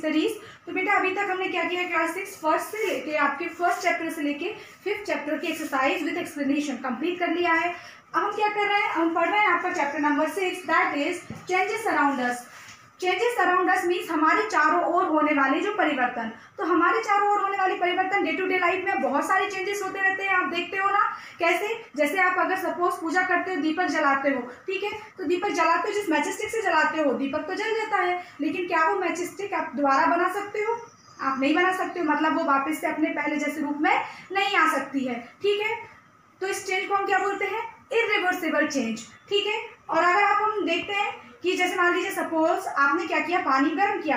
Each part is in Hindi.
केमिस्ट्रीज। तो बेटा अभी तक हमने क्या किया, क्लास 6 फर्स्ट से लेके आपके फर्स्ट चैप्टर से लेके 5th चैप्टर की एक्सरसाइज विद एक्सप्लेनेशन कंप्लीट कर लिया है। अब हम क्या कर रहे हैं, हम पढ़ रहे हैं आपका chapter number 6, that is changes around us. Changes around us means हमारे चारों ओर होने वाले जो परिवर्तन। तो हमारे चारों ओर होने वाले परिवर्तन डे टू डे लाइफ में बहुत सारे चेंजेस होते रहते हैं, आप देखते हो ना। कैसे, जैसे आप अगर सपोज पूजा करते हो, दीपक जलाते हो, ठीक है, तो दीपक जलाते हो जिस मैचस्टिक से जलाते हो, दीपक तो जल जाता है, लेकिन क्या वो मैचस्टिक आप दोबारा बना सकते हो? आप नहीं बना सकते हो, मतलब वो वापस से अपने पहले जैसे रूप में नहीं आ सकती है, ठीक है। तो इस चेंज को हम क्या बोलते हैं, इरिवर्सिबल चेंज, ठीक है। और अगर आप हम देखते हैं कि जैसे मान लीजिए सपोज आपने क्या किया, पानी गर्म किया,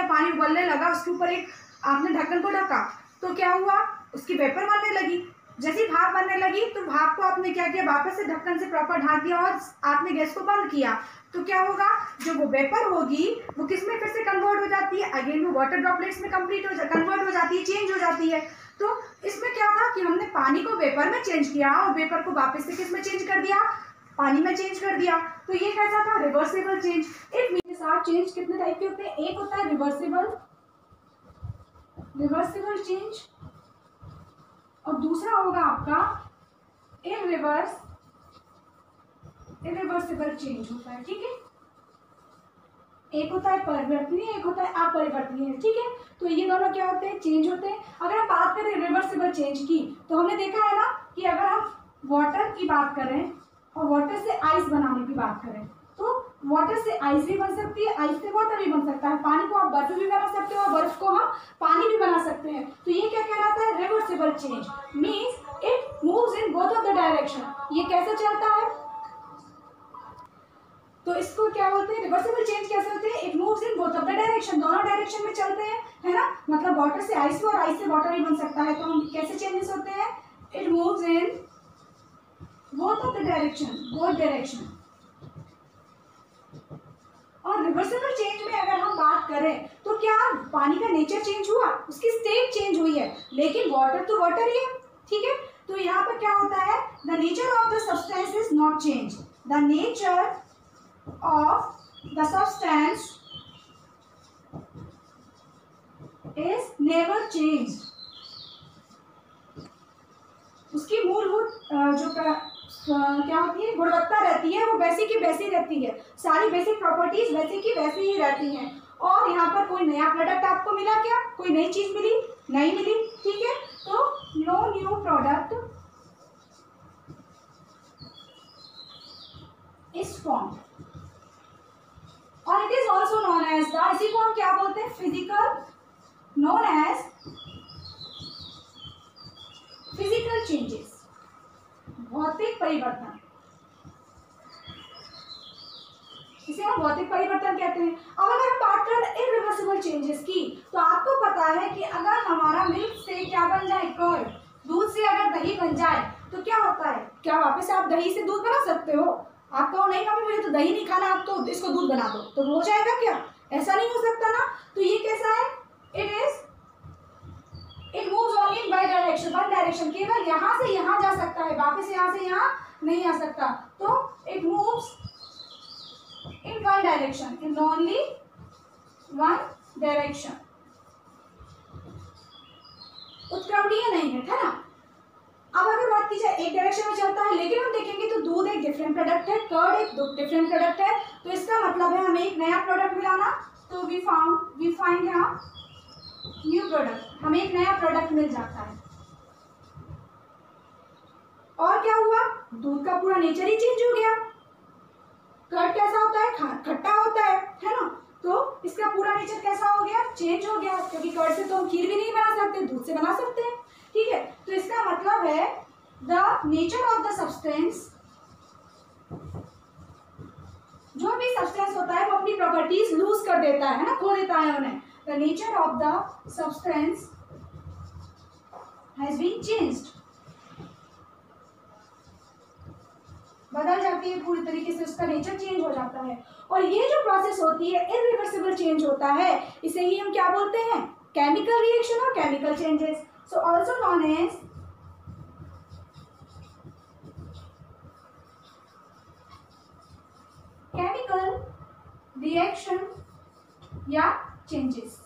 पानी उबलने लगा, उसके ऊपर एक आपने ढक्कन को ढका, तो क्या हुआ, उसकी वेपर बनने लगी। जैसे भाप बनने लगी तो भाप को आपने क्या किया, वापस से ढक्कन से प्रॉपर ढक दिया और आपने गैस को बंद किया, तो क्या होगा, जो वो वेपर होगी वो किस में फिर से कन्वर्ट हो जाती है, अगेन वो वाटर ड्रॉपलेट्स में कन्वर्ट हो जाती है, चेंज हो जाती है। तो इसमें क्या था कि हमने पानी को वेपर में चेंज किया और वेपर को वापस से किस में चेंज कर दिया, पानी में चेंज कर दिया। तो ये कैसा था, reversible change. It means change कितने टाइप के होते हैं, एक होता है रिवर्सिबल चेंज और दूसरा होगा आपका इरिवर्सिबल चेंज होता है, ठीक है। एक होता है परिवर्तनीय, एक होता है अपरिवर्तनीय, ठीक है। तो ये दोनों क्या होते हैं, चेंज होते हैं। अगर हम बात करें रिवर्सिबल चेंज की, तो हमने देखा है ना कि अगर हम वाटर की बात करें और वाटर से आइस बनाने की बात करें, तो वाटर से आइस भी बन सकती है, आइस से वाटर भी बन सकता है, पानी को आप बर्फ भी बना सकते हो और बर्फ को हम पानी भी बना सकते हैं। तो ये क्या कहलाता है, reversible change. Means it moves in both of the direction. ये कैसे चलता है, तो इसको क्या बोलते हैं, रिवर्सिबल चेंज कैसे होते हैं, it moves in both of the direction, दोनों डायरेक्शन में चलते हैं, है ना। मतलब वाटर से आइस और आइस से वाटर भी बन सकता है। तो हम कैसे चेंजेस होते हैं, it moves in both of the direction, both direction. और रिवर्सिबल चेंज में अगर हम बात करें तो क्या पानी का नेचर चेंज हुआ, उसकी स्टेट चेंज हुई है, लेकिन वाटर तो वाटर ही है, ठीक है। तो यहाँ पर क्या होता है, the nature of the substance is not change, the nature of the substance is never changed। उसकी मूलभूत जो क्या होती है, गुणवत्ता रहती है, वो वैसी की वैसी रहती है, सारी बेसिक प्रॉपर्टीज वैसी की वैसी ही रहती हैं। और यहाँ पर कोई नया प्रोडक्ट आपको मिला क्या, कोई नई चीज मिली, नहीं मिली, ठीक है। तो no new product is form. और it is also known as the, इसी को हम क्या बोलते हैं, physical, known as physical changes, भौतिक परिवर्तन, इसे हम भौतिक परिवर्तन कहते हैं। अब अगर हम बात करें इरिवर्सिबल चेंजेस की, तो आपको पता है कि अगर हमारा मिल्क से क्या बन जाए, कर्ड, दूध से अगर दही बन जाए, तो क्या होता है, क्या वापस आप दही से दूध बना सकते हो? आप कहो नहीं मम्मी मुझे तो दही नहीं खाना, आप तो इसको दूध बना दो, तो हो जाएगा क्या? ऐसा नहीं हो सकता ना। तो ये कैसा है, it moves only in one direction, one direction, केवल यहाँ से यहाँ जा सकता है, वापस यहाँ से यहाँ नहीं आ सकता। तो it moves in one direction, in only one direction, उत्क्रमणीय नहीं है ना। अब अगर बात की जाए एक डायरेक्शन में चलता है, लेकिन हम देखेंगे तो दूध एक डिफरेंट प्रोडक्ट है, कर्ड एक डिफरेंट प्रोडक्ट है, तो इसका मतलब है हमें एक नया प्रोडक्ट मिलाना। तो वी फाइंड यहाँ न्यू प्रोडक्ट, हमें एक नया प्रोडक्ट मिल जाता है। और क्या हुआ, दूध का पूरा नेचर ही चेंज हो गया। कर्ड कैसा होता है, खट्टा होता है ना। तो इसका पूरा नेचर कैसा हो गया, चेंज हो गया, क्योंकि कर्ड से तो हम खीर भी नहीं बना सकते, दूध से बना सकते हैं, ठीक है। तो इसका मतलब है the nature of the substance, जो भी सब्सटेंस होता है वो अपनी प्रॉपर्टीज लूज कर देता है ना, खो देता है उन्हें। The nature of the substance has been changed, बदल जाती है पूरी तरीके से, उसका नेचर चेंज हो जाता है। और ये जो प्रोसेस होती है इरिवर्सिबल चेंज होता है, इसे ही हम क्या बोलते हैं, केमिकल रिएक्शन और chemical changes. So also known as chemical reaction या चेंजेस।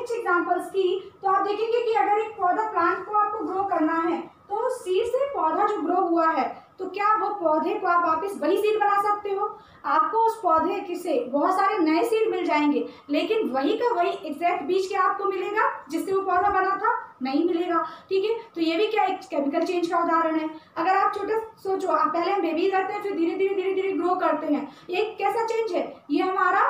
अच्छी एग्जांपल्स की तो आप देखेंगे कि अगर एक पौधा प्लांट को आपको ग्रो करना है तो सीड से पौधा जो ग्रो हुआ है तो क्या वो पौधे को आप वापस वही सीड बना सकते हो? आपको उस पौधे से बहुत सारे नए सीड मिल जाएंगे, लेकिन वही का वही एग्जैक्ट बीज क्या आपको मिलेगा जिससे वो पौधा बना था? नहीं मिलेगा। ठीक है, तो ये भी क्या एक केमिकल चेंज का उदाहरण है। अगर आप छोटा सोचो, आप पहले हम बेबी रहते हैं, फिर धीरे धीरे ग्रो करते हैं, ये कैसा चेंज है? ये हमारा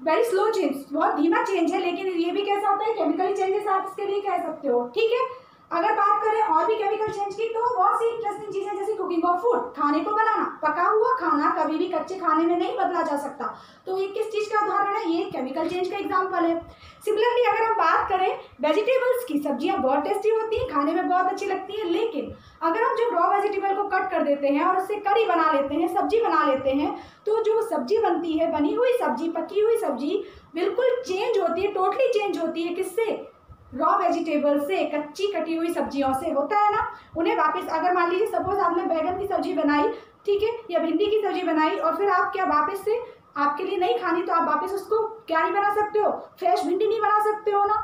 वेरी स्लो चेंज, बहुत धीमा चेंज है, लेकिन ये भी कैसा होता है? केमिकली चेंजेस आप इसके लिए कह सकते हो। ठीक है, अगर बात करें और भी केमिकल चेंज की तो बहुत सी इंटरेस्टिंग चीजें, जैसे कुकिंग ऑफ फूड, खाने को बनाना। पका हुआ खाना कभी भी कच्चे खाने में नहीं बदला जा सकता, तो ये किस चीज का उदाहरण है? ये केमिकल चेंज का एग्जांपल है। सिमिलरली अगर हम बात करें वेजिटेबल्स की, सब्जियां बहुत टेस्टी होती हैं, खाने में बहुत अच्छी लगती है, लेकिन अगर हम जो रॉ वेजिटेबल को कट कर देते हैं और उससे करी बना लेते हैं, सब्जी बना लेते हैं, तो जो सब्जी बनती है, बनी हुई सब्जी, पकी हुई सब्जी बिल्कुल चेंज होती है, टोटली चेंज होती है। किससे? रॉ वेजिटेबल से, कच्ची कटी हुई सब्जियों से। होता है ना, उन्हें वापस, अगर मान लीजिए सपोज आपने बैगन की सब्जी बनाई, ठीक है, या भिंडी की सब्जी बनाई, और फिर आप क्या वापस से आपके लिए नहीं खानी तो आप वापस उसको क्या नहीं बना सकते हो? फ्रेश भिंडी नहीं बना सकते हो ना।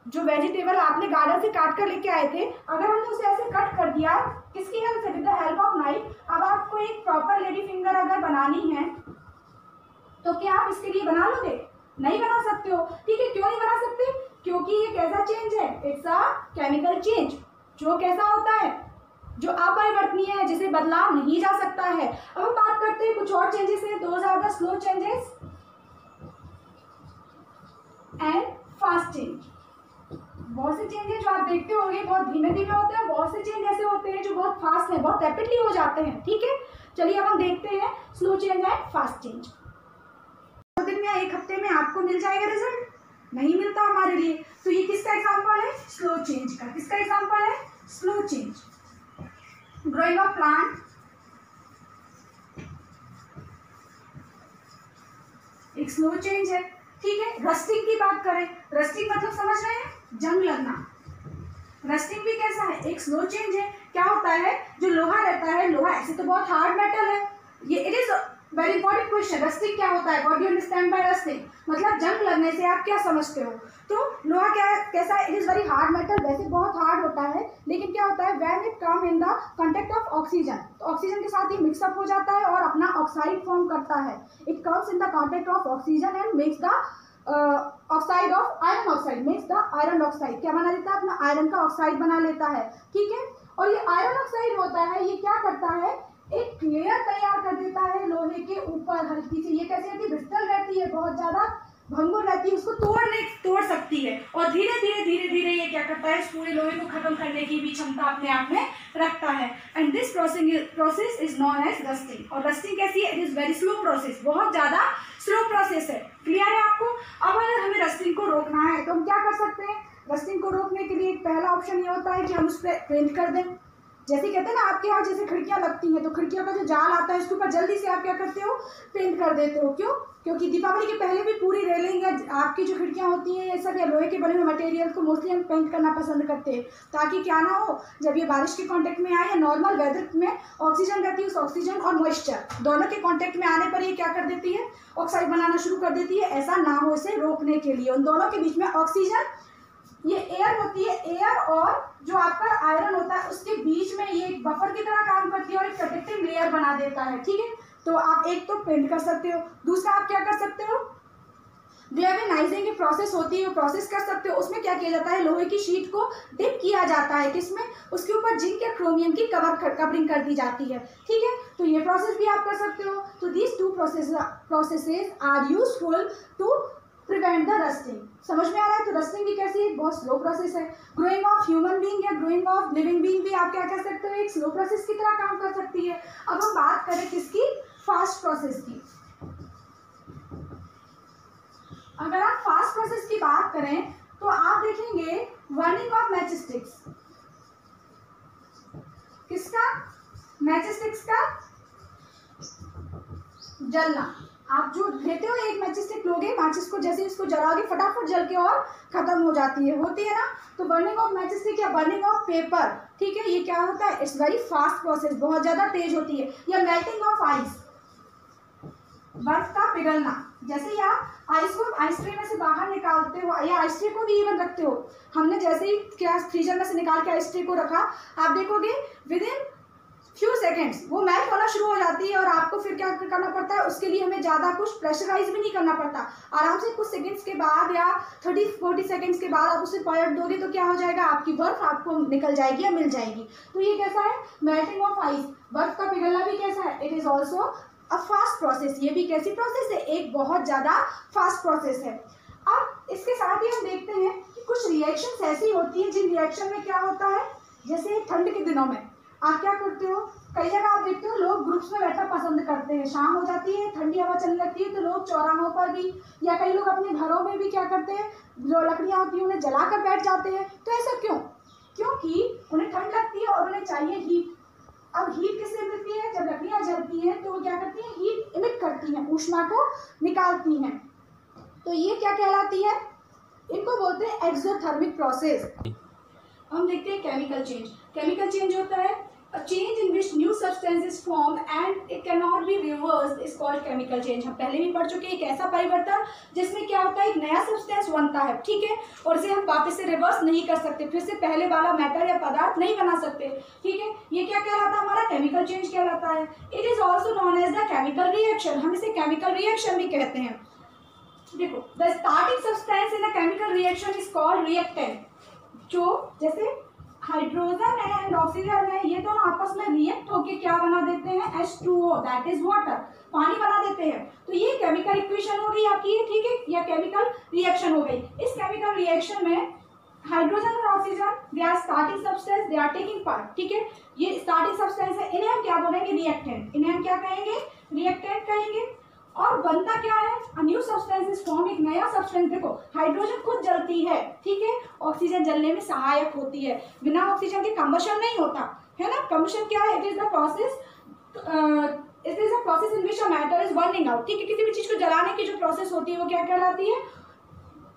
जो वेजिटेबल आपने गार्डन से काट कर लेके आए थे, अगर हमने उसे ऐसे कट कर दिया किसकी हेल्प से? With the help of knife. अब आपको एक प्रॉपर लेडी फिंगर अगर बनानी है तो क्या आप इसके लिए बना लोगे? नहीं बना सकते हो। ठीक है, क्यों नहीं बना सकते? क्योंकि ये कैसा चेंज है? इट्स अ केमिकल चेंज, जो कैसा होता है? जो अपरिवर्तनीय है, जिसे बदला नहीं जा सकता है। अब हम बात करते हैं कुछ और चेंजेस है। Those are the slow changes and fast change. बहुत से चेंजेस जो आप देखते होंगे बहुत धीमे धीमे होते हैं, बहुत से चेंज ऐसे होते हैं जो बहुत फास्ट है, बहुत रैपिडली हो जाते हैं। ठीक है, चलिए अब हम देखते हैं slow change and fast change. 2 दिन या 1 हफ्ते में आपको मिल जाएगा रिजल्ट? नहीं मिलता हमारे लिए। तो ये किसका एग्जांपल है? स्लो चेंज का। किसका एग्जांपल है? Slow change. Growing of plant, एक स्लो चेंज है। ठीक है, रस्टिंग की बात करें, रस्टिंग मतलब समझ रहे हैं? जंग लगना। रस्टिंग भी कैसा है? एक स्लो चेंज है। क्या होता है? जो लोहा रहता है, लोहा ऐसे तो बहुत हार्ड मेटल है, ये it is very important question. Rusting क्या होता है? What do you understand by rusting? मतलब जंग लगने से आप क्या समझते हो? तो लोहा क्या कैसा है? It is very hard metal, वैसे बहुत हार्ड होता है, लेकिन क्या होता है? When it come in the contact of oxygen, तो ऑक्सीजन के साथ ही मिक्सअप हो जाता है और अपना ऑक्साइड फॉर्म करता है। It comes in the contact of oxygen and makes the oxide of iron oxide, makes the iron oxide. क्या बना लेता है? अपना आयरन का ऑक्साइड बना लेता है। ठीक है, और ये आयरन ऑक्साइड होता है, ये क्या करता है? एक लेयर तैयार कर देता है लोहे के ऊपर हल्की सी। ये कैसे रहती है? ब्रिस्टल रहती है, बहुत ज्यादा भंगुर रहती है, उसको तोड़ सकती है, और धीरे धीरे ये क्या करता है? इस पूरे लोहे को खत्म करने की भी क्षमता अपने आप में रखता है। And this process is known as rusting. और रस्टिंग कैसी है? It is very slow process, बहुत ज्यादा स्लो प्रोसेस है। क्लियर है आपको? अब अगर हमें रस्टिंग को रोकना है तो हम क्या कर सकते हैं? रस्टिंग को रोकने के लिए पहला ऑप्शन ये होता है कि हम उस पर पेंट कर दें। जैसे कहते हैं ना, आपके यहाँ जैसे खिड़कियां लगती हैं तो खिड़कियों का जो जाल आता है उसके ऊपर जल्दी से आप क्या करते हो? पेंट कर देते हो। क्यों? क्योंकि दीपावली के पहले भी पूरी रेलिंग या आपकी जो खिड़कियां होती हैं, ये सब या लोहे के बने हुए मटेरियल को मोस्टली हम पेंट करना पसंद करते हैं, ताकि क्या ना हो, जब ये बारिश के कांटेक्ट में आए या नॉर्मल वेदर में ऑक्सीजन रहती है, उस ऑक्सीजन और मॉइस्चर दोनों के कांटेक्ट में आने पर ये क्या कर देती है? ऑक्साइड बनाना शुरू कर देती है। ऐसा ना हो इसे रोकने के लिए उन दोनों के बीच में ऑक्सीजन, ये एयर होती है, एयर और जो आपका आयरन होता है उसके बीच में ये एक बफर की तरह काम करती है और एक प्रोटेक्टिव लेयर बना देता है। ठीक है, तो आप एक तो पेंट कर सकते हो, दूसरा आप क्या कर सकते हो? डेवेनाइजिंग की प्रोसेस होती है, वो प्रोसेस कर सकते हो। उसमें क्या किया जाता है? लोहे की शीट को डिप किया जाता है, किसमें? उसके ऊपर जिंक या क्रोमियम की कवरिंग कर दी जाती है। ठीक है, तो ये प्रोसेस भी आप कर सकते हो। तो these 2 processes are useful to prevent the rusting. समझ में आ रहा है? तो रस्टिंग भी कैसी है? बहुत स्लो प्रोसेस है। ग्रोइंग ऑफ ह्यूमन बीइंग या ग्रोइंग ऑफ लिविंग बीइंग भी आप क्या कह सकते हो? एक स्लो प्रोसेस की तरह काम कर सकती है। अब हम बात करें किसकी? फास्ट प्रोसेस की। अगर आप फास्ट प्रोसेस की बात करें तो आप देखेंगे बर्निंग ऑफ मैचस्टिक्स। किसका? मैचस्टिक्स का जलना। आप जो लेते हो, एक मैचस्टिक लोगे, माचिस को जैसे इसको जलाओगे फटाफट जल के और खत्म हो जाती है, होती है ना? तो बर्निंग ऑफ मैचस्टिक या बर्निंग ऑफ पेपर, ठीक है, ये क्या होता है? इट्स वेरी फास्ट प्रोसेस, बहुत ज्यादा तेज होती है। या मेल्टिंग ऑफ आइस, बर्फ का पिघलना। जैसे ही आप आइस को आइस ट्रे में से बाहर निकालते हो या आइस ट्रे को भी इवन रखते हो, हमने जैसे ही क्या फ्रीजर में से निकाल के आइस ट्रे को रखा, आप देखोगे विद इन फ्यू सेकेंड्स वो मेल्ट होना शुरू हो जाती है और आपको फिर क्या करना पड़ता है, उसके लिए हमें ज़्यादा कुछ प्रेशराइज भी नहीं करना पड़ता। आराम से कुछ सेकंड्स के बाद या 30-40 सेकंड्स के बाद आप उसे पलट दोगे तो क्या हो जाएगा, आपकी बर्फ आपको निकल जाएगी या मिल जाएगी। तो ये कैसा है, मेल्टिंग ऑफ आइस, बर्फ का पिघलना भी कैसा है, it is also a fast process. ये भी कैसी प्रोसेस है, एक बहुत ज़्यादा फास्ट प्रोसेस है। अब इसके साथ ही हम देखते हैं कि कुछ रिएक्शंस ऐसी होती हैं जिन रिएक्शन में क्या होता है, जैसे ठंड के दिनों में आप क्या करते हो, कई जगह आप देखते हो लोग ग्रुप्स में बैठना पसंद करते हैं, शाम हो जाती है ठंडी हवा चलने लगती है तो लोग चौराहों पर भी या कई लोग अपने घरों में भी क्या करते हैं, जो लकड़ियाँ होती हैं उन्हें जलाकर बैठ जाते हैं। तो ऐसा क्यों, क्योंकि उन्हें ठंड लगती है और उन्हें चाहिए हीट। अब हीट किससे मिलती है, जब लकड़ियाँ जलती हैं तो वो क्या करती हैं, हीट इमिट करती हैं, ऊष्मा को निकालती हैं। तो ये क्या कहलाती है, इनको बोलते हैं एक्सोथर्मिक प्रोसेस। हम देखते हैं केमिकल चेंज। केमिकल चेंज होता है a change in which new substance is formed and it cannot be reversed is called chemical change। हम पहले भी पढ़ चुके हैं, एक ऐसा परिवर्तन जिसमें क्या होता है, एक नया सब्सटेंस बनता है, ठीक है, और इसे हम वापस से रिवर्स नहीं कर सकते, फिर से पहले वाला मैटर या पदार्थ नहीं बना सकते, ठीक है। ये क्या कहलाता है, हमारा केमिकल चेंज कहलाता है। It is also known as the chemical reaction, हम इसे केमिकल रिएक्शन भी कहते हैं। देखो, the starting substance in a chemical reaction is called reactant. जो जैसे हाइड्रोजन है एंड ऑक्सीजन है, ये दोनों आपस में रिएक्ट होके क्या बना देते हैं, H2O, दैट इज वाटर, पानी बना देते हैं। तो ये केमिकल इक्वेशन हो गई आपकी, ठीक है, या केमिकल रिएक्शन हो गई। इस केमिकल रिएक्शन में हाइड्रोजन और oxygen they are starting substance, they are taking part, ठीक है, ये स्टार्टिंग सब्सटेंस है, इन्हें हम क्या बोलेंगे, रिएक्टेंट। इन्हें हम क्या कहेंगे, रिएक्टेंट कहेंगे। और बनता क्या है, a new substance is form, एक नया सब्सटेंस। देखो हाइड्रोजन खुद जलती है, ठीक है, ऑक्सीजन जलने में सहायक होती है, बिना ऑक्सीजन के कंबशन नहीं होता है ना। कंबशन क्या है, it is the process, it is a process in which a matter is burning out, ठीक है, किसी भी चीज को जलाने की जो प्रोसेस होती है वो क्या कहलाती है,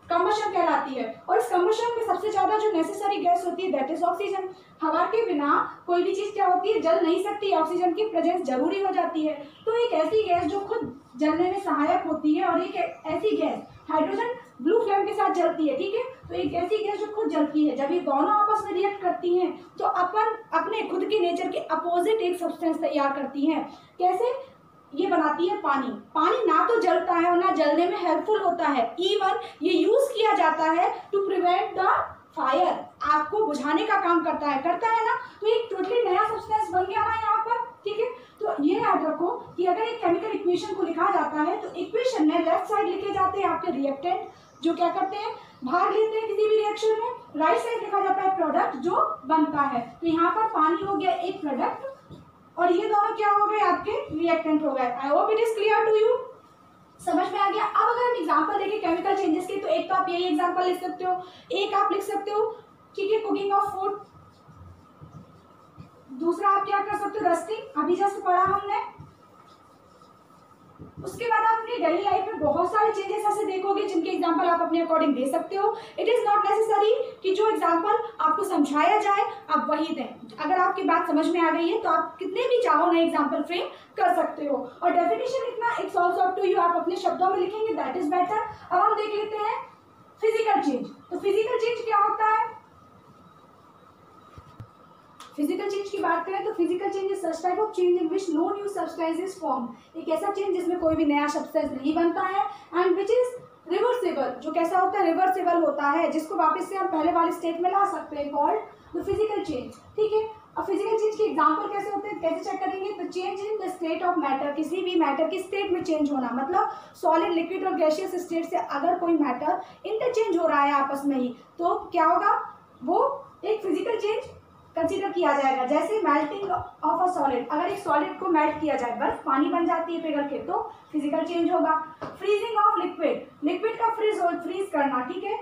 कंबशन कहलाती है। और इस कंबशन में सबसे ज्यादा जो नेसेसरी गैस होती है दैट इज ऑक्सीजन। हवा के बिना कोई भी चीज क्या होती है, जल नहीं सकती, ऑक्सीजन की प्रेजेंस जरूरी हो जाती है। तो एक ऐसी गैस जो खुद जलने में सहायक होती है और एक ऐसी गैस, हाइड्रोजन ब्लू फ्लेम के साथ जलती है, ठीक है, तो एक ऐसी गैस जो खुद जलती है, जब ये दोनों आपस में रिएक्ट करती हैं तो अपन अपने खुद के नेचर के अपोजिट एक सब्सटेंस तैयार करती हैं। कैसे, ये बनाती है पानी। पानी ना तो जलता है और ना जलने में हेल्पफुल होता है, इवन ये यूज किया जाता है टू प्रिवेंट द फायर, आपको बुझाने का काम करता है ना। तो एक टोटली नया सब्सटेंस बन गया ना यहाँ पर, ठीक है। तो ये याद रखो कि अगर एक केमिकल इक्वेशन को लिखा जाता है तो इक्वेशन में लेफ्ट साइड लिखे जाते हैं आपके रिएक्टेंट, जो क्या करते हैं, भाग लेते हैं किसी भी रिएक्शन में। राइट साइड लिखा जाता है प्रोडक्ट, जो बनता है। तो यहाँ पर पानी हो गया एक प्रोडक्ट और ये दोनों क्या हो गए, आपके रिएक्टेंट हो गए। I hope it is clear to you, समझ में आ गया। अब अगर हम एग्जांपल देखें केमिकल चेंजेस के, तो एक तो आप यही एग्जांपल लिख सकते हो, एक आप लिख सकते हो, ठीक है, कुकिंग ऑफ फूड। दूसरा आप क्या कर सकते हो, रस्टिंग, अभी जस्ट पढ़ा हमने। उसके बाद आप अपनी डेली लाइफ में बहुत सारे चेंजेस ऐसे देखोगे जिनके एग्जांपल आप अपने अकॉर्डिंग दे सकते हो। इट इज नॉट नेसेसरी कि जो एग्जांपल आपको समझाया जाए आप वही दें। अगर आपकी बात समझ में आ गई है तो आप कितने भी चाहो नए एग्जांपल फ्रेम कर सकते हो। और डेफिनेशन लिखना it's also up to you, आप अपने शब्दों में लिखेंगे दैट इज बेटर। अब हम देख लेते हैं फिजिकल चेंज। तो फिजिकल चेंज क्या होता है, फिजिकल चेंज की बात करें तो physical change is such type of change in which no new substance is form, एक ऐसा चेंज जिसमें कोई भी नया सब्सटेंस नहीं बनता है, एंड विच इज रिवर्सेबल, जो कैसा होता है, रिवर्सेबल होता है, जिसको वापस से हम पहले वाले स्टेट में ला सकते हैं, कॉल्ड द फिजिकल चेंज, ठीक है। अब फिजिकल चेंज के एग्जांपल कैसे होते हैं, कैसे चेक करेंगे, तो change in the state of matter, किसी भी मैटर की स्टेट में चेंज होना, मतलब सॉलिड, लिक्विड और गैसियस स्टेट से अगर कोई मैटर इंटरचेंज हो रहा है आपस में ही, तो क्या होगा, वो एक फिजिकल चेंज कंसीडर किया जाएगा। जैसे मेल्टिंग ऑफ अ सॉलिड, अगर एक सॉलिड को मेल्ट किया जाए, बर्फ पानी बन जाती है पिघल के, तो फिजिकल चेंज होगा। फ्रीजिंग ऑफ लिक्विड, लिक्विड का फ्रीज करना, ठीक है।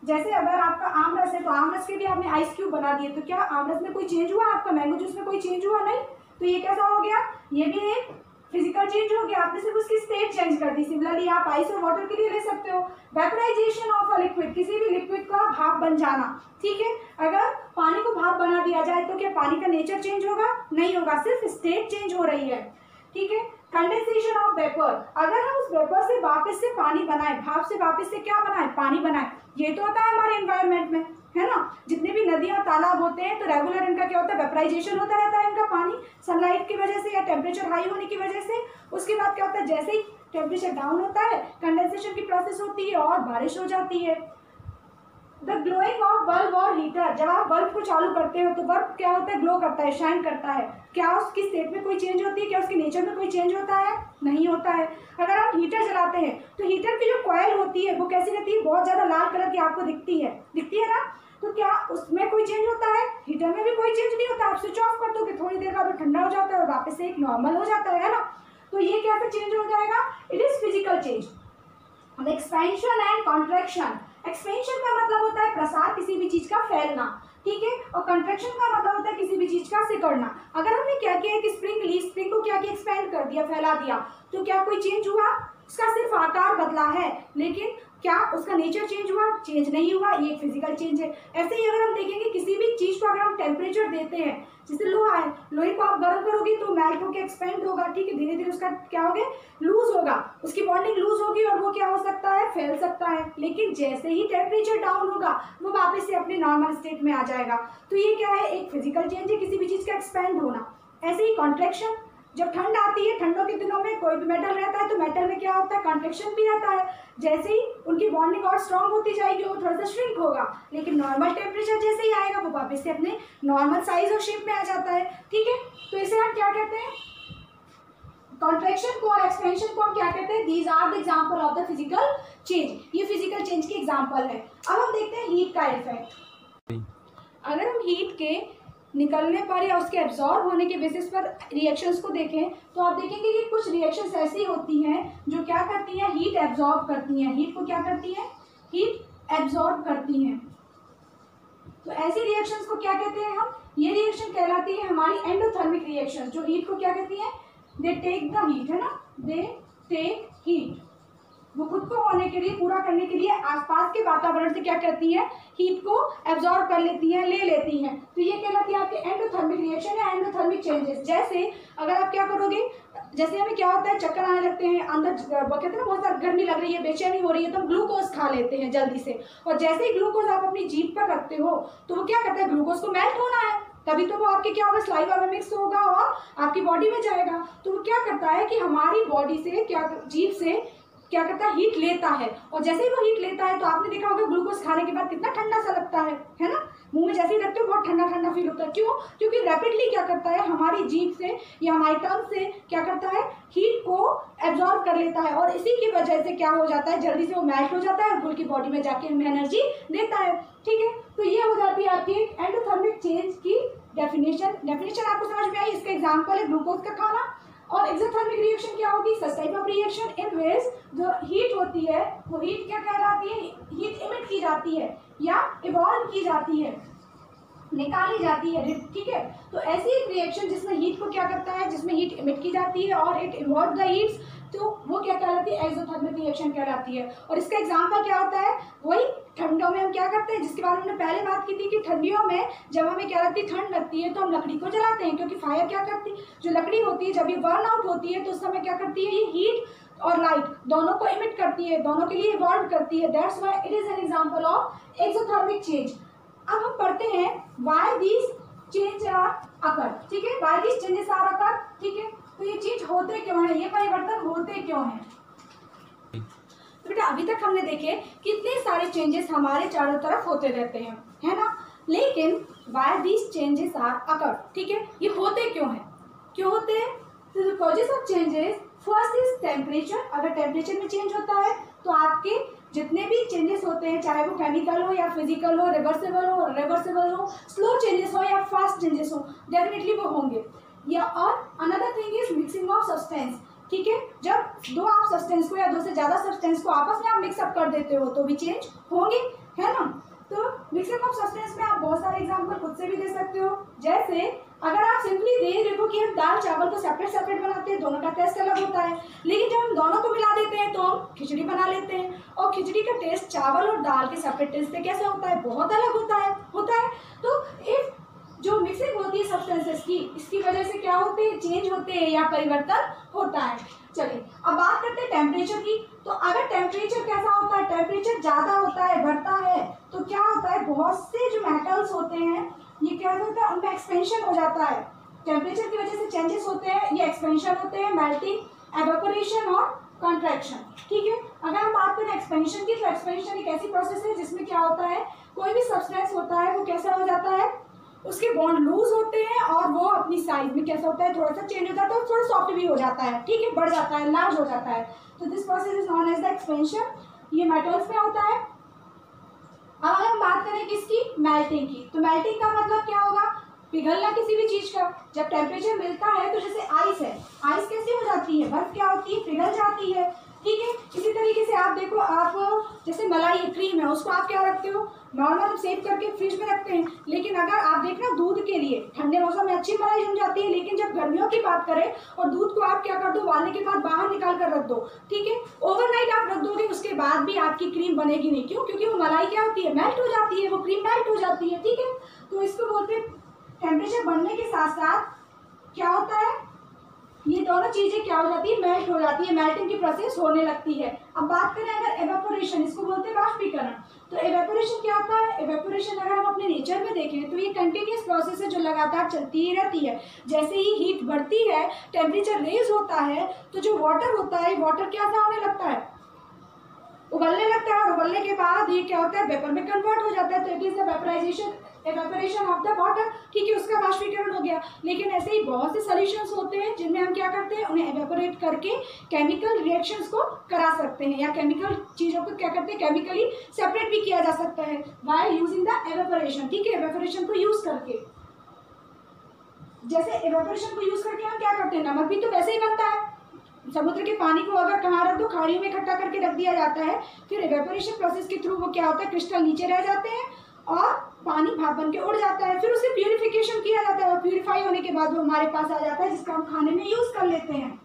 जैसे अगर आपका आम रस है तो आम रस के भी आपने आइस क्यूब बना दिए, तो क्या आम रस में कोई चेंज हुआ, आपका मैंगो जूस में कोई चेंज हुआ, नहीं। तो ये कैसा हो गया, ये भी एक फिजिकल चेंज हो गया, आपने सिर्फ उसकी स्टेट चेंज कर दी। सिमिलरली आप आइस और वाटर के लिए ले सकते हो, वेपराइजेशन ऑफ अ लिक्विड, किसी भी लिक्विड का भाप बन जाना, ठीक है। अगर पानी को भाप बना दिया जाए तो क्या पानी का नेचर चेंज होगा, नहीं होगा, सिर्फ स्टेट चेंज हो रही है। ठीक है। कंडेंसेशन ऑफ वेपर, अगर हम उस वेपर से वापस से पानी बनाए, भाप से वापस से क्या बनाए, पानी बनाए, ये तो होता है हमारे एनवायरनमेंट में, है ना। जितने भी नदियां तालाब होते हैं तो रेगुलर इनका क्या होता है, वेपराइजेशन होता रहता है इनका पानी, सनलाइट की वजह से या टेम्परेचर हाई होने की वजह से। उसके बाद क्या होता है, जैसे ही टेम्परेचर डाउन होता है कंडेंसेशन की प्रोसेस होती है और बारिश हो जाती है। द ग्लोइंग ऑफ बल्ब और हीटर, जब आप बल्ब को चालू करते हो तो बल्ब क्या होता है, ग्लो करता है, शाइन करता है। क्या उसकी स्टेट में कोई चेंज होती है, क्या उसके नेचर में कोई चेंज होता है, नहीं होता है। अगर हम हीटर जलाते हैं तो हीटर की जो कॉइल होती है वो कैसी रहती है, बहुत ज़्यादा लाल कलर की आपको दिखती है ना। तो क्या उसमें कोई चेंज होता है, हीटर में भी कोई चेंज नहीं होता। आप स्विच ऑफ कर दो कि थोड़ी देर बाद वो ठंडा हो जाता है और वापस से एक नॉर्मल हो जाता है ना। तो ये कैसे चेंज हो जाएगा, it is physical change. Expansion and contraction, expansion का मतलब होता है प्रसार, किसी भी चीज का फैलना, ठीक है। और कंट्रैक्शन का मतलब होता है किसी भी चीज का सिकुड़ना। अगर हमने क्या किया कि स्प्रिंग ली, स्प्रिंग को क्या किया, एक्सपेंड कर दिया, फैला दिया, तो क्या कोई चेंज हुआ, उसका सिर्फ आकार बदला है, लेकिन क्या उसका नेचर चेंज हुआ, चेंज नहीं हुआ। ये एक फिजिकल चेंज है। ऐसे ही अगर हम देखेंगे किसी भी चीज को अगर हम टेम्परेचर देते हैं, जैसे लोहा है, लोहे को आप गर्म करोगे तो मेल्ट होकर एक्सपेंड होगा, ठीक है, धीरे धीरे उसका क्या होगा, लूज होगा, उसकी बॉन्डिंग लूज होगी और वो क्या हो सकता है, फैल सकता है। लेकिन जैसे ही टेम्परेचर डाउन होगा वो वापस से अपने नॉर्मल स्टेट में आ जाएगा। तो ये क्या है, एक फिजिकल चेंज है, किसी भी चीज का एक्सपेंड होना। ऐसे ही कॉन्ट्रैक्शन, जब ठंड आती है, ठंडों के दिनों में कोई भी मेटल रहता है तो मेटल में क्या होता है, कॉन्ट्रैक्शन भी रहता है। जैसे ही उनकी बॉन्डिंग और स्ट्रांग होती जाएगी वो थोड़ा सा श्रिंक होगा, लेकिन नॉर्मल टेम्परेचर जैसे ही आएगा वो वापस से अपने नॉर्मल साइज और शेप में आ जाता है, ठीक है। तो इसे हम क्या कहते हैं, कॉन्ट्रैक्शन को और एक्सपेंशन को हम क्या कहते हैं, these are the example of the physical change. ये फिजिकल चेंज की एग्जांपल है। अब हम देखते हैं हीट का इफेक्ट। अगर हम हीट के निकलने पर या उसके एब्जॉर्ब होने के बेसिस पर रिएक्शंस को देखें तो आप देखेंगे कि कुछ रिएक्शंस ऐसी होती हैं जो क्या करती हैं, हीट एब्जॉर्ब करती हैं। हीट को क्या करती हैं, हीट एब्जॉर्ब करती हैं। तो ऐसी रिएक्शंस को क्या कहते हैं हम, ये रिएक्शन कहलाती है हमारी एंडोथर्मिक रिएक्शन, जो हीट को क्या कहती है, दे टेक द हीट, है ना, दे टेक हीट। वो खुद को होने के लिए, पूरा करने के लिए आसपास के वातावरण से क्या करती है, हीट को एब्जॉर्ब कर लेती हैं, ले लेती हैं। तो ये कहलाती है आपके एंडोथर्मिक रिएक्शन या एंडोथर्मिक चेंजेस। जैसे अगर आप क्या करोगे, जैसे हमें क्या होता है, चक्कर आने लगते हैं, अंदर कहते हैं ना बहुत सारी गर्मी लग रही है, बेचैनी हो रही है, तो हम ग्लूकोज खा लेते हैं जल्दी से। और जैसे ही ग्लूकोज आप अपनी जीभ पर रखते हो तो वो क्या करता है, ग्लूकोज को मेल्ट होना है, तभी तो वो आपके क्या होगा, स्लाइवा में मिक्स होगा और आपकी बॉडी में जाएगा। तो वो क्या करता है कि हमारी बॉडी से क्या, जीभ से क्या करता है, हीट लेता है। और जैसे ही वो हीट लेता है तो आपने देखा होगा ग्लूकोज खाने के बाद कितना ठंडा सा लगता है ना, मुंह में जैसे ही रखते हो बहुत ठंडा ठंडा फील होता है। क्यों, क्योंकि रैपिडली क्या करता है, हमारी जीभ से या हमारी टंग से क्या करता है, हीट को एब्जॉर्ब कर लेता है और इसी की वजह से क्या हो जाता है, जल्दी से वो मेल्ट हो जाता है और फुल की बॉडी में जाके हमें एनर्जी देता है, ठीक है। तो ये हो जाती है आपकी एंडोथर्मिक चेंज की डेफिनेशन आपको समझ में आई। इसका एग्जाम्पल है ग्लूकोज का खाना। और एक्सोथर्मिक रिएक्शन क्या होगी, such type of reaction in ways जो हीट होती है वो हीट क्या कहलाती है, हीट इमिट की जाती है या इवॉल्व की जाती है, निकाली जाती है, ठीक है। तो ऐसी एक रिएक्शन जिसमें हीट को क्या करता है, जिसमें हीट इमिट की जाती है और इट इवॉल्व द हीट्स, तो वो क्या कहलाती है, एक्सोथर्मिक रिएक्शन कहलाती है। और इसका एग्जांपल क्या होता है, वही ठंडों में हम क्या करते हैं, जिसके बारे में हमने पहले बात की थी कि ठंडियों में जब हमें क्या लगती है, ठंड लगती है तो हम लकड़ी को जलाते हैं, क्योंकि फायर क्या करती है, जो लकड़ी होती है जब ये बर्न आउट होती है तो उस समय क्या करती है, ये हीट और लाइट दोनों को इमिट करती है, दोनों के लिए इवॉल्व करती है। That's why it is an example of exothermic change. अब हम पढ़ते हैं व्हाई दीज चेंज आर अकर, ठीक है, व्हाई दीज चेंजेस आर अकर, ठीक है। तो ये चेंज होते क्यों है, ये परिवर्तन होते क्यों हैं। तो बेटा अभी तक हमने देखे कितने सारे चेंजेस हमारे चारों तरफ होते रहते हैं, है ना, लेकिन व्हाई दीज चेंजेस आर अकर, ठीक है, ये होते क्यों हैं, क्यों होते हैं। तो the causes of changes, first is temperature. अगर टेम्परेचर में चेंज होता है तो आपके जितने भी चेंजेस होते हैं, चाहे वो केमिकल हो या फिजिकल हो, रिवर्सिबल हो, स्लो चेंजेस हो या फास्ट चेंजेस हो, डेफिनेटली वो होंगे। या और another thing is mixing of substance, ठीक है, जब दो आप सब्सटेंस को या दो से ज़्यादा सब्सटेंस को आपस में आप मिक्सअप कर देते हो तो भी चेंज होंगे, है ना। तो मिक्सिंग ऑफ सब्सटेंस में आप बहुत सारे एग्जांपल खुद से भी दे सकते हो। जैसे अगर आप सिंपली देखो कि हम दाल चावल को सेपरेट बनाते हैं, दोनों का टेस्ट अलग होता है, लेकिन जब हम दोनों को मिला देते हैं तो हम खिचड़ी बना लेते हैं, और खिचड़ी का टेस्ट चावल और दाल के सेपरेट टेस्ट से कैसे होता है, बहुत अलग होता है। तो इफ जो मिक्सिंग होती है सब्सटेंसेस की, इसकी वजह से क्या होते हैं, चेंज होते हैं या परिवर्तन होता है। चलिए अब बात करते हैं टेम्परेचर की। तो अगर टेम्परेचर कैसा होता है, टेम्परेचर ज़्यादा होता है, बढ़ता है, तो क्या होता है, बहुत से जो मेटल्स होते हैं ये क्या होता है, उनका एक्सपेंशन हो जाता है। टेम्परेचर की वजह से चेंजेस होते हैं, ये एक्सपेंशन होते हैं, मेल्टिंग, एवेपोरेशन और कॉन्ट्रैक्शन। ठीक है, अगर हम बात करें एक्सपेंशन की, तो एक्सपेंशन एक ऐसी प्रोसेस है जिसमें क्या होता है, कोई भी सब्सटेंस होता है वो कैसा हो जाता है, उसके बॉन्ड लूज होते हैं और वो अपनी साइज में कैसा होता है, थोड़ा सा चेंज हो जाता है और थोड़ा सॉफ्ट भी हो जाता है। ठीक है, बढ़ जाता है, लार्ज हो जाता है। तो this process is known as the expansion. ये मेटल्स में होता है। अब अगर हम बात करें किसकी, मेल्टिंग की, तो मेल्टिंग का मतलब क्या होगा, पिघलना किसी भी चीज का। जब टेम्परेचर मिलता है तो जैसे आइस है, आइस कैसी हो जाती है, बर्फ क्या होती है, पिघल जाती है। ठीक है, इसी तरीके से आप देखो, आप जैसे मलाई है, क्रीम है, उसको आप क्या रखते हो, नॉर्मल सेव करके फ्रिज में रखते हैं। लेकिन अगर आप देखना दूध के लिए ठंडे मौसम में अच्छी मलाई जम जाती है, लेकिन जब गर्मियों की बात करें और दूध को आप क्या कर दो, उबालने के बाद बाहर निकाल कर रख दो। ठीक है, ओवरनाइट आप रख दोगे, उसके बाद भी आपकी क्रीम बनेगी नहीं। क्यों? क्योंकि वो मलाई क्या होती है, मेल्ट हो जाती है, वो क्रीम मेल्ट हो जाती है। ठीक है, तो इसको बोलते हैं टेम्परेचर बढ़ने के साथ साथ क्या होता है, ये दोनों चीजें क्या हो जाती है, मेल्ट हो जाती है, मेल्टिंग की प्रोसेस होने लगती है। अब बात करें अगर एवेपोरेशन, इसको बोलते हैं वाष्पीकरण। तो एवेपोरेशन क्या होता है, एवेपोरेशन अगर हम अपने नेचर में देखें तो ये कंटिन्यूस प्रोसेस है जो लगातार चलती ही रहती है। जैसे ही हीट बढ़ती है, टेम्परेचर रेज होता है, तो जो वाटर होता है, वाटर क्या सा होने लगता है, उबलने लगता है, और उबलने के बाद ये क्या होता है, वेपर में कन्वर्ट हो जाता है। तो it is the vaporisation, evaporation of the water. ठीक है, उसका वाष्पीकरण हो गया। लेकिन ऐसे ही बहुत से सॉल्यूशंस होते हैं जिनमें हम क्या करते हैं, उन्हें एवेपोरेट करके केमिकल रिएक्शंस को करा सकते हैं, या केमिकल चीज़ों को क्या करते हैं, केमिकली सेपरेट भी किया जा सकता है बाय यूजिंग द एवेपोरेशन। ठीक है, एवेपोरेशन को यूज करके, जैसे एवेपोरेशन को यूज करके हम क्या करते हैं, नमक भी तो वैसे ही बनता है। समुद्र के पानी को अगर कहाँ रख दो, खाड़ियों में इकट्ठा करके रख दिया जाता है, फिर एवेपोरेशन प्रोसेस के थ्रू वो क्या होता है, क्रिस्टल नीचे रह जाते हैं और पानी भाप बन के उड़ जाता है। फिर उसे प्यूरिफिकेशन किया जाता है और प्यूरिफाई होने के बाद वो हमारे पास आ जाता है, जिसका हम खाने में यूज कर लेते हैं।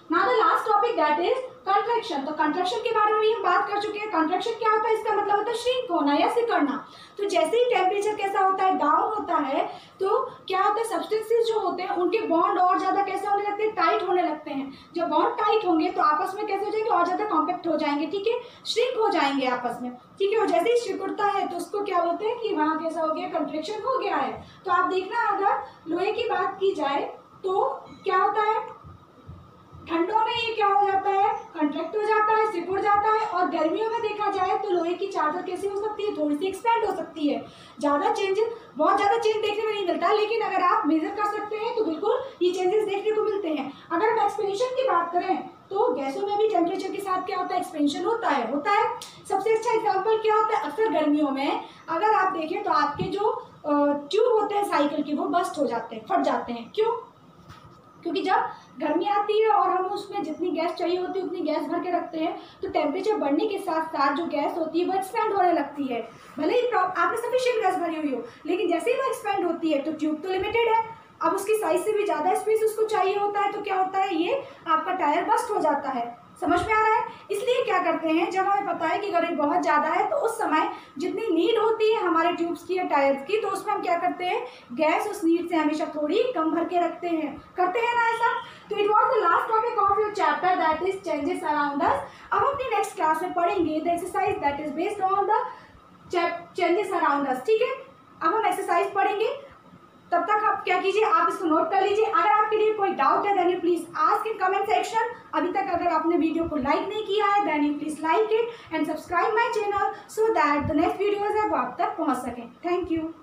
Now the last topic that is contraction. तो कंट्रैक्शन के बारे में भी हम बात कर चुके हैं। कंट्रैक्शन क्या होता है, इसका मतलब होता है श्रिंक होना या सिकुड़ना। तो जैसे ही टेम्परेचर कैसा होता है, डाउन होता है, तो क्या होता है, सब्सटेंसेस जो होते हैं उनके बॉन्ड और ज्यादा कैसे होने लगते हैं, टाइट होने लगते हैं। जब बॉन्ड टाइट होंगे तो आपस में कैसे हो जाएंगे, और ज्यादा कॉम्पैक्ट हो जाएंगे। ठीक है, श्रिंक हो जाएंगे आपस में। ठीक है, और जैसे ही सिकुड़ता है तो उसको क्या बोलते हैं कि वहाँ कैसा हो गया, कंट्रैक्शन हो गया है। तो आप देखना, अगर लोहे की बात की जाए तो क्या होता है, ठंडों में ये क्या हो जाता है, कंट्रैक्ट हो जाता है, सिकुड़ जाता है। और गर्मियों में देखा जाए तो लोहे की चादर कैसी हो सकती है, थोड़ी सी एक्सपेंड हो सकती है। ज़्यादा चेंजेस, बहुत ज़्यादा चेंज देखने में नहीं मिलता, लेकिन अगर आप मेजर कर सकते हैं तो बिल्कुल ये चेंजेस देखने को मिलते हैं। अगर हम एक्सपेंशन की बात करें तो गैसों में भी टेम्परेचर के साथ क्या होता है, एक्सपेंशन होता है। सबसे अच्छा एग्जाम्पल क्या होता है, अक्सर गर्मियों में अगर आप देखें तो आपके जो ट्यूब होते हैं साइकिल के, वो बस्ट हो जाते हैं, फट जाते हैं। क्यों? क्योंकि जब गर्मी आती है और हम उसमें जितनी गैस चाहिए होती है उतनी गैस भर के रखते हैं, तो टेम्परेचर बढ़ने के साथ साथ जो गैस होती है वो एक्सपेंड होने लगती है। भले ही आपने सफिशिएंट गैस भरी हुई हो, लेकिन जैसे ही वो एक्सपेंड होती है तो ट्यूब तो लिमिटेड है, अब उसकी साइज से भी ज़्यादा स्पेस उसको चाहिए होता है, तो क्या होता है, ये आपका टायर बस्ट हो जाता है। समझ में आ रहा है? इसलिए क्या करते हैं, जब हमें पता है कि गर्मी बहुत ज़्यादा है तो उस समय जितनी नीड होती है हमारे ट्यूब्स की या टायर्स की, तो उसमें हम क्या करते हैं, गैस उस नीड से हमेशा थोड़ी कम भर के रखते हैं। करते हैं ना ऐसा? तो it was the last topic of your chapter that is changes around us. अब अपनी नेक्स्ट क्लास में पढ़ेंगे the exercise that is based on the changes around us. ठीक है, अब हम एक्सरसाइज पढ़ेंगे, तब तक आप क्या कीजिए, आप इसको नोट कर लीजिए। अगर आपके लिए कोई डाउट है then you please ask in comment section. अभी तक अगर आपने वीडियो को लाइक नहीं किया है then you please like it and subscribe my channel so that the next videos है वो आप तक पहुंच सकें। Thank you.